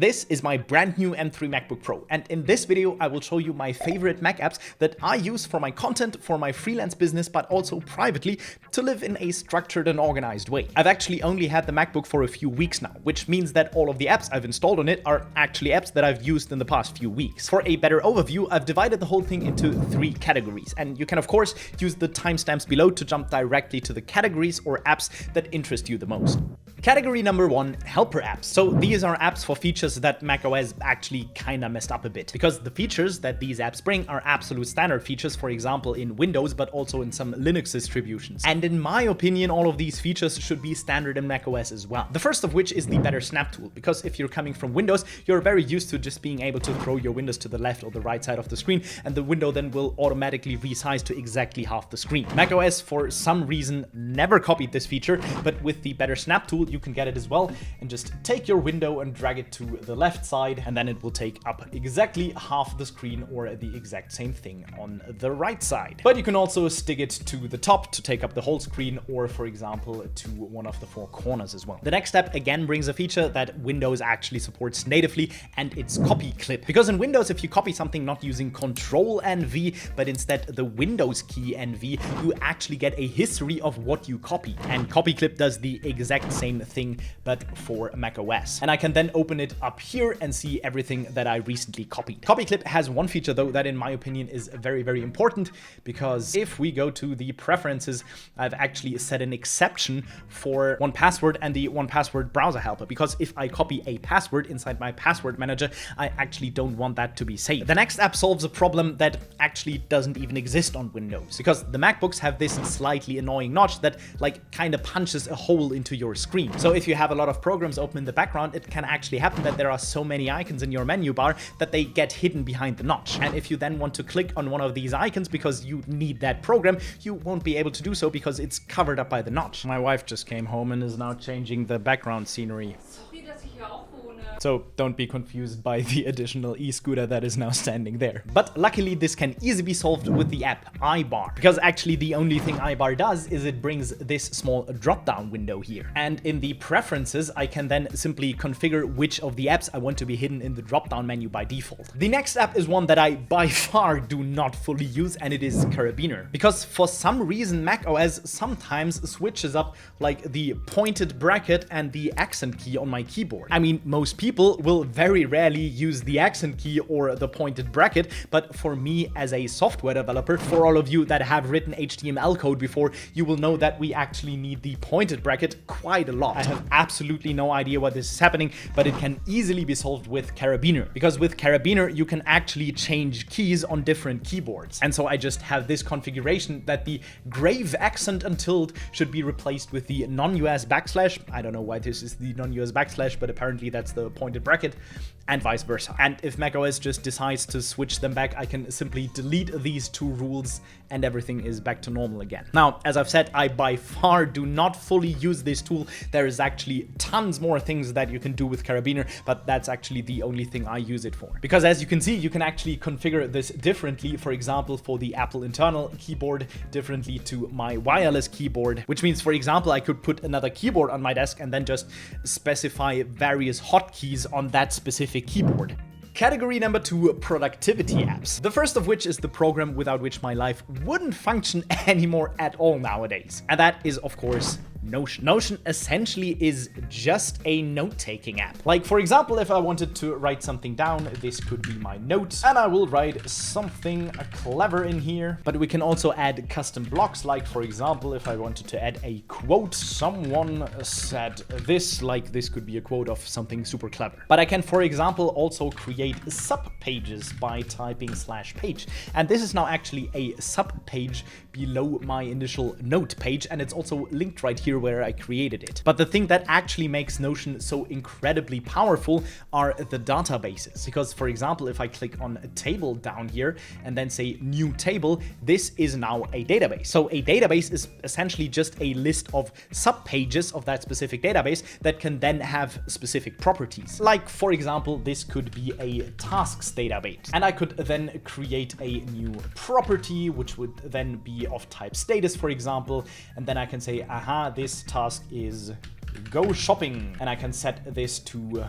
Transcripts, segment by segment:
This is my brand new M3 MacBook Pro, and in this video I will show you my favorite Mac apps that I use for my content, for my freelance business, but also privately to live in a structured and organized way. I've actually only had the MacBook for a few weeks now, which means that all of the apps I've installed on it are actually apps that I've used in the past few weeks. For a better overview, I've divided the whole thing into 3 categories, and you can of course use the timestamps below to jump directly to the categories or apps that interest you the most. Category number 1, helper apps. So these are apps for features that macOS actually kinda messed up a bit, because the features that these apps bring are absolute standard features, for example in Windows, but also in some Linux distributions. And in my opinion, all of these features should be standard in macOS as well. The first of which is the BetterSnapTool, because if you're coming from Windows, you're very used to just being able to throw your windows to the left or the right side of the screen, and the window then will automatically resize to exactly half the screen. macOS, for some reason, never copied this feature, but with the BetterSnapTool, you can get it as well, and just take your window and drag it to the left side, and then it will take up exactly half the screen or the exact same thing on the right side. But you can also stick it to the top to take up the whole screen, or for example to one of the 4 corners as well. The next step again brings a feature that Windows actually supports natively, and it's CopyClip. Because in Windows, if you copy something not using Control and V, but instead the Windows key and V, you actually get a history of what you copy. And CopyClip does the exact same thing, but for macOS. And I can then open it up here and see everything that I recently copied. CopyClip has one feature though that in my opinion is very, very important, because if we go to the preferences, I've actually set an exception for 1Password and the 1Password browser helper, because if I copy a password inside my password manager, I actually don't want that to be saved. The next app solves a problem that actually doesn't even exist on Windows, because the MacBooks have this slightly annoying notch that kind of punches a hole into your screen. So if you have a lot of programs open in the background, it can actually happen that there are so many icons in your menu bar that they get hidden behind the notch. And if you then want to click on one of these icons because you need that program, you won't be able to do so because it's covered up by the notch. My wife just came home and is now changing the background scenery. So don't be confused by the additional e-scooter that is now standing there. But luckily this can easily be solved with the app iBar, because actually the only thing iBar does is it brings this small drop-down window here. And in the preferences, I can then simply configure which of the apps I want to be hidden in the drop-down menu by default. The next app is one that I by far do not fully use, and it is Karabiner. Because for some reason macOS sometimes switches up like the pointed bracket and the accent key on my keyboard. I mean, most people will very rarely use the accent key or the pointed bracket, but for me as a software developer, for all of you that have written HTML code before, you will know that we actually need the pointed bracket quite a lot. I have absolutely no idea why this is happening, but it can easily be solved with Karabiner, because with Karabiner you can actually change keys on different keyboards. And so I just have this configuration that the grave accent and tilde should be replaced with the non-US backslash. I don't know why this is the non-US backslash, but apparently that's the pointed bracket, and vice versa. And if macOS just decides to switch them back, I can simply delete these 2 rules and everything is back to normal again. Now, as I've said, I by far do not fully use this tool. There is actually tons more things that you can do with Karabiner, but that's actually the only thing I use it for. Because as you can see, you can actually configure this differently. For example, for the Apple internal keyboard, differently to my wireless keyboard, which means, for example, I could put another keyboard on my desk and then just specify various hotkeys on that specific keyboard. Category number 2, productivity apps. The first of which is the program without which my life wouldn't function anymore at all nowadays. And that is, of course, Notion. Notion essentially is just a note-taking app. Like, for example, if I wanted to write something down, this could be my note, and I will write something clever in here. But we can also add custom blocks, like, for example, if I wanted to add a quote, someone said this, like this could be a quote of something super clever. But I can, for example, also create sub-pages by typing /page. And this is now actually a sub-page below my initial note page, and it's also linked right here where I created it. But the thing that actually makes Notion so incredibly powerful are the databases. Because, for example, if I click on a table down here and then say new table, this is now a database. So a database is essentially just a list of subpages of that specific database that can then have specific properties. Like, for example, this could be a tasks database. And I could then create a new property, which would then be of type status, for example. And then I can say, aha, this task is go shopping. And I can set this to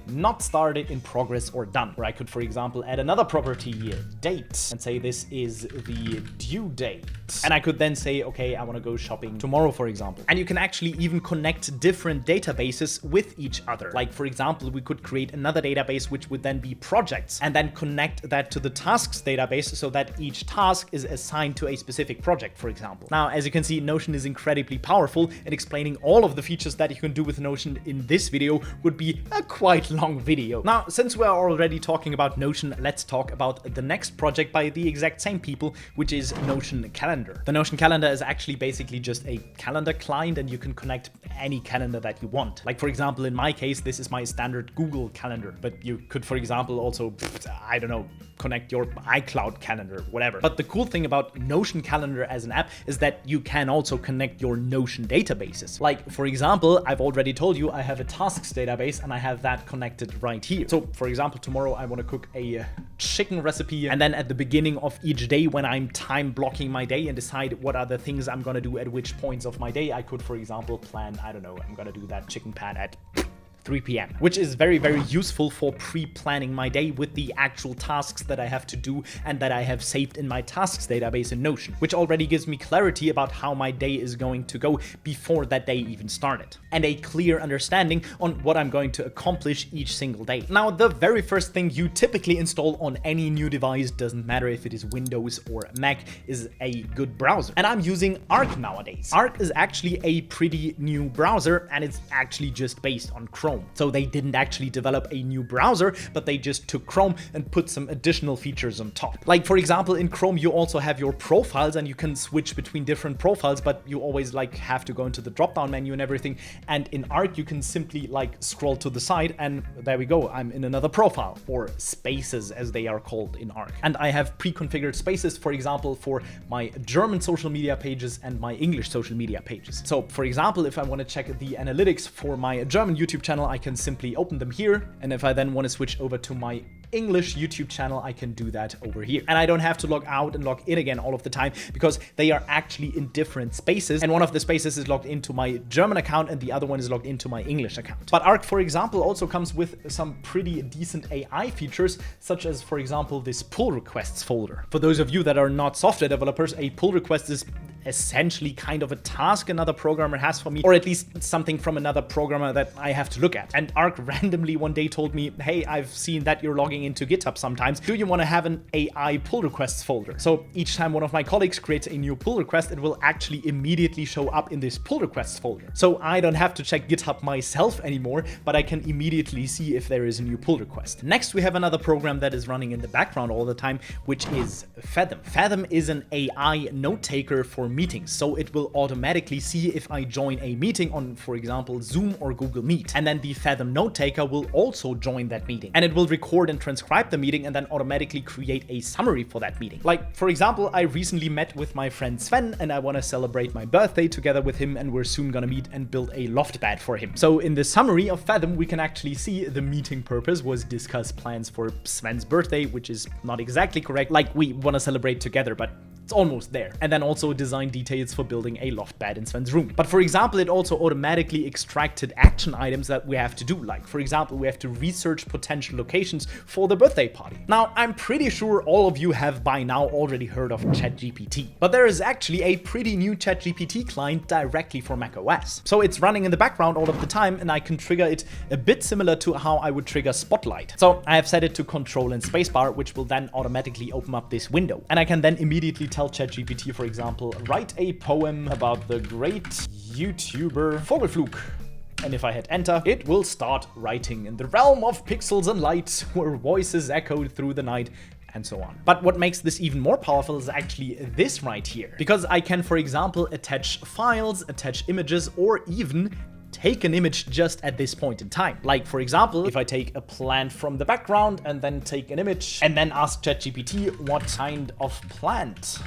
not started, in progress, or done. Or I could, for example, add another property here, date, and say this is the due date. And I could then say, okay, I want to go shopping tomorrow, for example. And you can actually even connect different databases with each other. Like, for example, we could create another database which would then be projects, and then connect that to the tasks database so that each task is assigned to a specific project, for example. Now, as you can see, Notion is incredibly powerful, and explaining all of the features that you can do with Notion in this video would be a quite long video. Now, since we're already talking about Notion, let's talk about the next project by the exact same people, which is Notion Calendar. The Notion Calendar is actually basically just a calendar client, and you can connect any calendar that you want. Like, for example, in my case, this is my standard Google Calendar, but you could, for example, also, I don't know, connect your iCloud calendar, whatever. But the cool thing about Notion Calendar as an app is that you can also connect your Notion databases. Like, for example, I've already told you I have a tasks database, and I have that connected right here. So, for example, tomorrow I want to cook a chicken recipe, and then at the beginning of each day, when I'm time blocking my day and decide what are the things I'm gonna do at which points of my day, I could, for example, plan, I don't know, I'm gonna do that chicken pan at 3 p.m., which is very, very useful for pre-planning my day with the actual tasks that I have to do and that I have saved in my tasks database in Notion, which already gives me clarity about how my day is going to go before that day even started, and a clear understanding on what I'm going to accomplish each single day. Now, the very first thing you typically install on any new device, doesn't matter if it is Windows or Mac, is a good browser. And I'm using Arc nowadays. Arc is actually a pretty new browser, and it's actually just based on Chrome. So they didn't actually develop a new browser, but they just took Chrome and put some additional features on top. Like, for example, in Chrome, you also have your profiles, and you can switch between different profiles, but you always like have to go into the drop-down menu and everything. And in Arc, you can simply like scroll to the side, and there we go. I'm in another profile, or spaces as they are called in Arc. And I have pre-configured spaces, for example, for my German social media pages and my English social media pages. So, for example, if I want to check the analytics for my German YouTube channel, I can simply open them here. And if I then want to switch over to my English YouTube channel, I can do that over here. And I don't have to log out and log in again all of the time, because they are actually in different spaces. And one of the spaces is logged into my German account, and the other one is logged into my English account. But Arc, for example, also comes with some pretty decent AI features, such as, for example, this pull requests folder. For those of you that are not software developers, a pull request is essentially kind of a task another programmer has for me, or at least something from another programmer that I have to look at. And Arc randomly one day told me, hey, I've seen that you're logging into GitHub sometimes. Do you want to have an AI pull requests folder? So each time one of my colleagues creates a new pull request, it will actually immediately show up in this pull requests folder. So I don't have to check GitHub myself anymore, but I can immediately see if there is a new pull request. Next, we have another program that is running in the background all the time, which is Fathom. Fathom is an AI note taker for meetings. So it will automatically see if I join a meeting on, for example, Zoom or Google Meet. And then the Fathom note taker will also join that meeting, and it will record and transcribe the meeting and then automatically create a summary for that meeting. Like, for example, I recently met with my friend Sven, and I want to celebrate my birthday together with him, and we're soon gonna meet and build a loft bed for him. So in the summary of Fathom, we can actually see the meeting purpose was discuss plans for Sven's birthday, which is not exactly correct. Like, we want to celebrate together, but it's almost there. And then also design details for building a loft bed in Sven's room. But for example, it also automatically extracted action items that we have to do. Like, for example, we have to research potential locations for the birthday party. Now, I'm pretty sure all of you have by now already heard of ChatGPT, but there is actually a pretty new ChatGPT client directly for macOS. So it's running in the background all of the time, and I can trigger it a bit similar to how I would trigger Spotlight. So I have set it to Control and Spacebar, which will then automatically open up this window. And I can then immediately tell ChatGPT, for example, write a poem about the great YouTuber Vogelflug. And if I hit enter, it will start writing in the realm of pixels and light, where voices echoed through the night, and so on. But what makes this even more powerful is actually this right here. Because I can, for example, attach files, attach images, or even take an image just at this point in time. Like, for example, if I take a plant from the background and then take an image and then ask ChatGPT, what kind of plant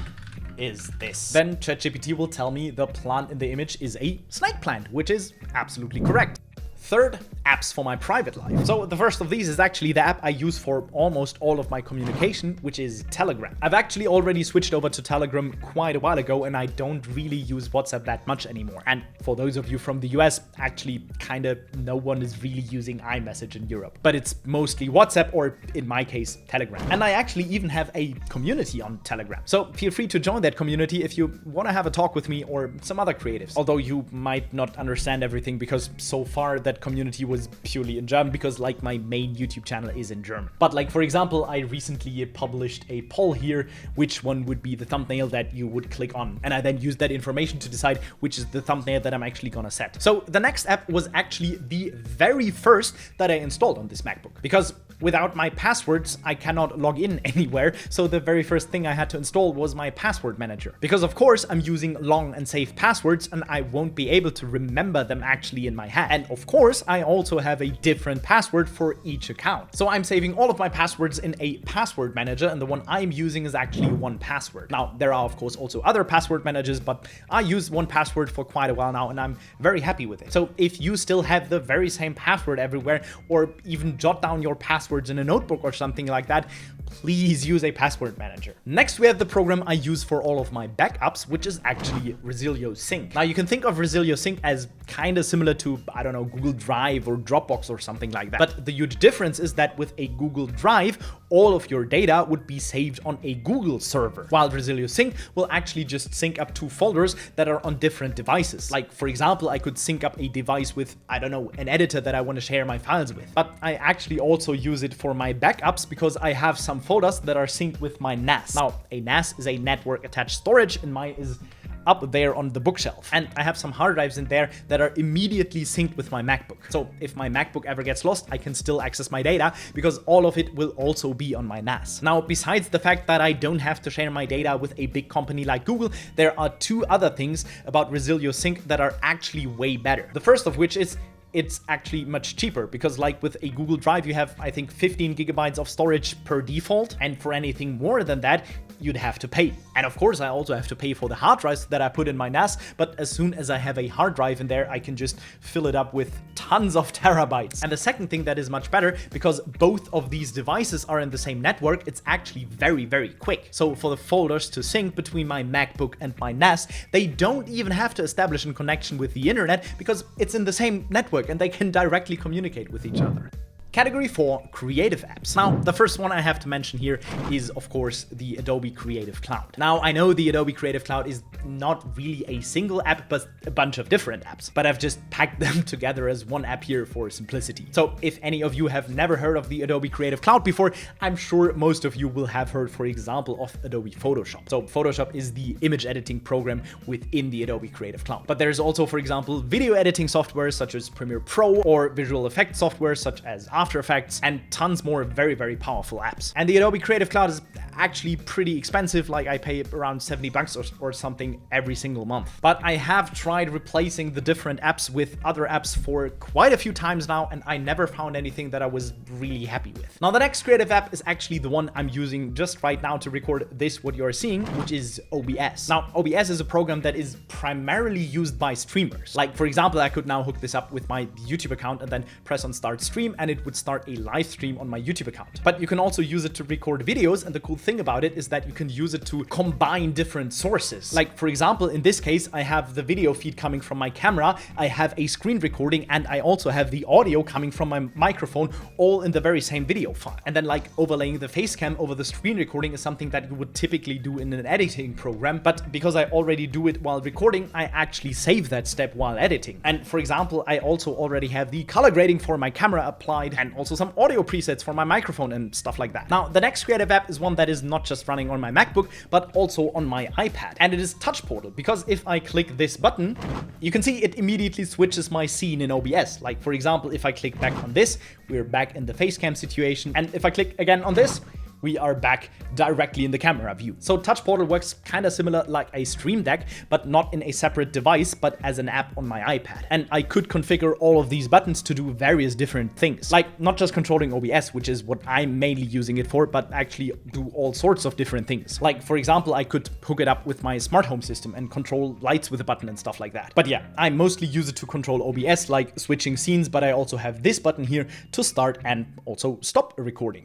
is this? Then ChatGPT will tell me the plant in the image is a snake plant, which is absolutely correct. Third, apps for my private life. So the first of these is actually the app I use for almost all of my communication, which is Telegram. I've actually already switched over to Telegram quite a while ago, and I don't really use WhatsApp that much anymore. And for those of you from the US, actually kinda no one is really using iMessage in Europe. But it's mostly WhatsApp, or in my case, Telegram. And I actually even have a community on Telegram. So feel free to join that community if you want to have a talk with me or some other creatives. Although you might not understand everything, because so far that community was purely in German, because like my main YouTube channel is in German. But like, for example, I recently published a poll here, which one would be the thumbnail that you would click on. And I then used that information to decide which is the thumbnail that I'm actually gonna set. So the next app was actually the very first that I installed on this MacBook, because without my passwords, I cannot log in anywhere. So the very first thing I had to install was my password manager. Because of course I'm using long and safe passwords, and I won't be able to remember them actually in my head. And of course, I also have a different password for each account. So I'm saving all of my passwords in a password manager, and the one I'm using is actually 1Password. Now, there are of course also other password managers, but I use 1Password for quite a while now, and I'm very happy with it. So if you still have the very same password everywhere, or even jot down your passwords in a notebook or something like that, please use a password manager. Next, we have the program I use for all of my backups, which is actually Resilio Sync. Now, you can think of Resilio Sync as kind of similar to, I don't know, Google Drive or Dropbox or something like that. But the huge difference is that with a Google Drive, all of your data would be saved on a Google server, while Resilio Sync will actually just sync up two folders that are on different devices. Like, for example, I could sync up a device with, I don't know, an editor that I want to share my files with. But I actually also use it for my backups, because I have some folders that are synced with my NAS. Now, a NAS is a network attached storage, and mine is up there on the bookshelf. And I have some hard drives in there that are immediately synced with my MacBook. So if my MacBook ever gets lost, I can still access my data, because all of it will also be on my NAS. Now, besides the fact that I don't have to share my data with a big company like Google, there are two other things about Resilio Sync that are actually way better. The first of which is it's actually much cheaper, because like with a Google Drive, you have, I think, 15 gigabytes of storage per default. And for anything more than that, you'd have to pay. And of course, I also have to pay for the hard drives that I put in my NAS. But as soon as I have a hard drive in there, I can just fill it up with tons of terabytes. And the second thing that is much better, because both of these devices are in the same network, it's actually very, very quick. So for the folders to sync between my MacBook and my NAS, they don't even have to establish a connection with the internet, because it's in the same network and they can directly communicate with each other. Category 4, creative apps. Now, the first one I have to mention here is, of course, the Adobe Creative Cloud. Now, I know the Adobe Creative Cloud is not really a single app, but a bunch of different apps. But I've just packed them together as one app here for simplicity. So if any of you have never heard of the Adobe Creative Cloud before, I'm sure most of you will have heard, for example, of Adobe Photoshop. So Photoshop is the image editing program within the Adobe Creative Cloud. But there's also, for example, video editing software such as Premiere Pro, or visual effects software such as After Effects, and tons more very, very powerful apps. And the Adobe Creative Cloud is actually pretty expensive. Like, I pay around $70 or something every single month. But I have tried replacing the different apps with other apps for quite a few times now, and I never found anything that I was really happy with. Now, the next creative app is actually the one I'm using just right now to record this, what you're seeing, which is OBS. Now, OBS is a program that is primarily used by streamers. Like, for example, I could now hook this up with my YouTube account and then press on start stream, and it would start a live stream on my YouTube account. But you can also use it to record videos, and the cool thing about it is that you can use it to combine different sources. Like, for example, in this case, I have the video feed coming from my camera, I have a screen recording, and I also have the audio coming from my microphone, all in the very same video file. And then, like, overlaying the face cam over the screen recording is something that you would typically do in an editing program, but because I already do it while recording, I actually save that step while editing. And for example, I also already have the color grading for my camera applied, and also some audio presets for my microphone and stuff like that. Now, the next creative app is one that is not just running on my MacBook, but also on my iPad, and it is TouchPortal, because if I click this button, you can see it immediately switches my scene in OBS. Like, for example, if I click back on this, we're back in the face cam situation, and if I click again on this, we are back directly in the camera view. So TouchPortal works kind of similar like a Stream Deck, but not in a separate device, but as an app on my iPad. And I could configure all of these buttons to do various different things, like not just controlling OBS, which is what I'm mainly using it for, but actually do all sorts of different things. Like, for example, I could hook it up with my smart home system and control lights with a button and stuff like that. But yeah, I mostly use it to control OBS, like switching scenes, but I also have this button here to start and also stop a recording.